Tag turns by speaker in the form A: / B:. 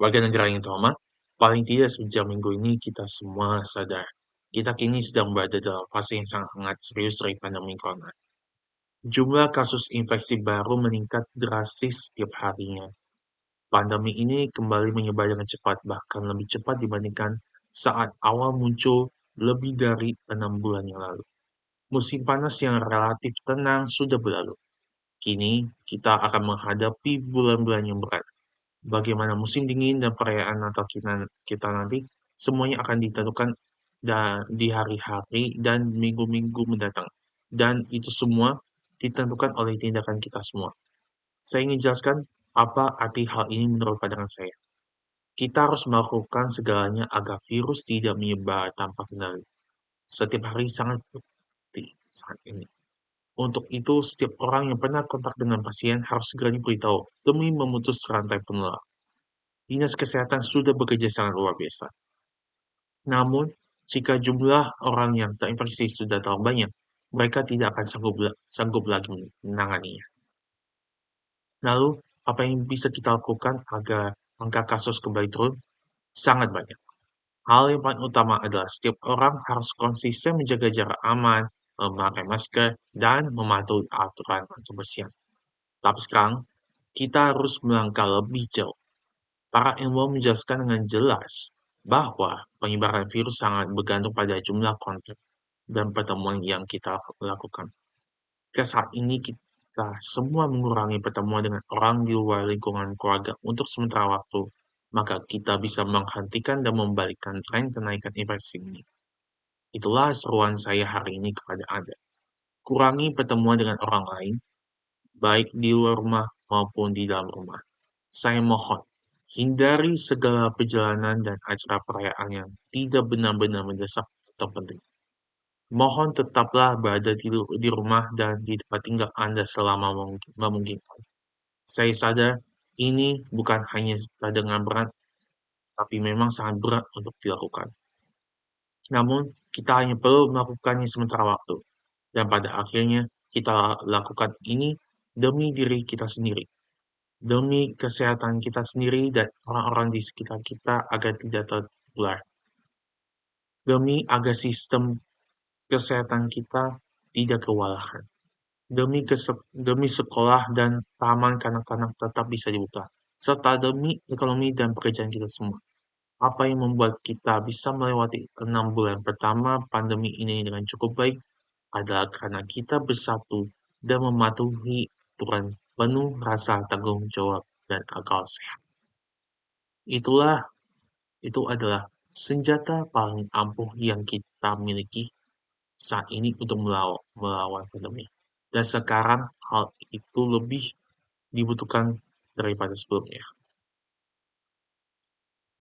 A: Warga negara yang terhormat, paling tidak sejak minggu ini kita semua sadar, kita kini sedang berada dalam fase yang sangat serius dari pandemi corona. Jumlah kasus infeksi baru meningkat drastis setiap harinya. Pandemi ini kembali menyebar dengan cepat, bahkan lebih cepat dibandingkan saat awal muncul lebih dari 6 bulan yang lalu. Musim panas yang relatif tenang sudah berlalu. Kini kita akan menghadapi bulan-bulan yang berat. Bagaimana musim dingin dan perayaan Natal kita nanti, semuanya akan ditentukan di hari-hari dan minggu-minggu mendatang. Dan itu semua ditentukan oleh tindakan kita semua. Saya ingin jelaskan apa arti hal ini menurut pandangan saya. Kita harus melakukan segalanya agar virus tidak menyebar tanpa kendali. Setiap hari sangat penting saat ini. Untuk itu, setiap orang yang pernah kontak dengan pasien harus segera diberitahu demi memutus rantai penularan. Dinas Kesehatan sudah bekerja sangat luar biasa. Namun, jika jumlah orang yang terinfeksi sudah terlalu banyak, mereka tidak akan sanggup lagi menanganinya. Lalu, apa yang bisa kita lakukan agar angka kasus kembali turun? Sangat banyak. Hal yang paling utama adalah setiap orang harus konsisten menjaga jarak aman, memakai masker, dan mematuhi aturan kebersihan. Tapi sekarang, kita harus melangkah lebih jauh. Para ilmuwan menjelaskan dengan jelas bahwa penyebaran virus sangat bergantung pada jumlah kontak dan pertemuan yang kita lakukan. Ke saat ini kita semua mengurangi pertemuan dengan orang di luar lingkungan keluarga untuk sementara waktu, maka kita bisa menghentikan dan membalikkan tren kenaikan infeksi ini. Itulah seruan saya hari ini kepada Anda. Kurangi pertemuan dengan orang lain, baik di luar rumah maupun di dalam rumah. Saya mohon, hindari segala perjalanan dan acara perayaan yang tidak benar-benar mendesak atau penting. Mohon tetaplah berada di rumah dan di tempat tinggal Anda selama memungkinkan. Saya sadar ini bukan hanya cadangan berat, tapi memang sangat berat untuk dilakukan. Namun, kita hanya perlu melakukannya sementara waktu. Dan pada akhirnya, kita lakukan ini demi diri kita sendiri, demi kesehatan kita sendiri dan orang-orang di sekitar kita agar tidak tertular, demi agar sistem kesehatan kita tidak kewalahan, demi sekolah dan taman kanak-kanak tetap bisa dibuka, serta demi ekonomi dan pekerjaan kita semua. Apa yang membuat kita bisa melewati 6 bulan pertama pandemi ini dengan cukup baik adalah karena kita bersatu dan mematuhi aturan penuh rasa tanggung jawab dan akal sehat. Itu adalah senjata paling ampuh yang kita miliki saat ini untuk melawan pandemi. Dan sekarang hal itu lebih dibutuhkan daripada sebelumnya.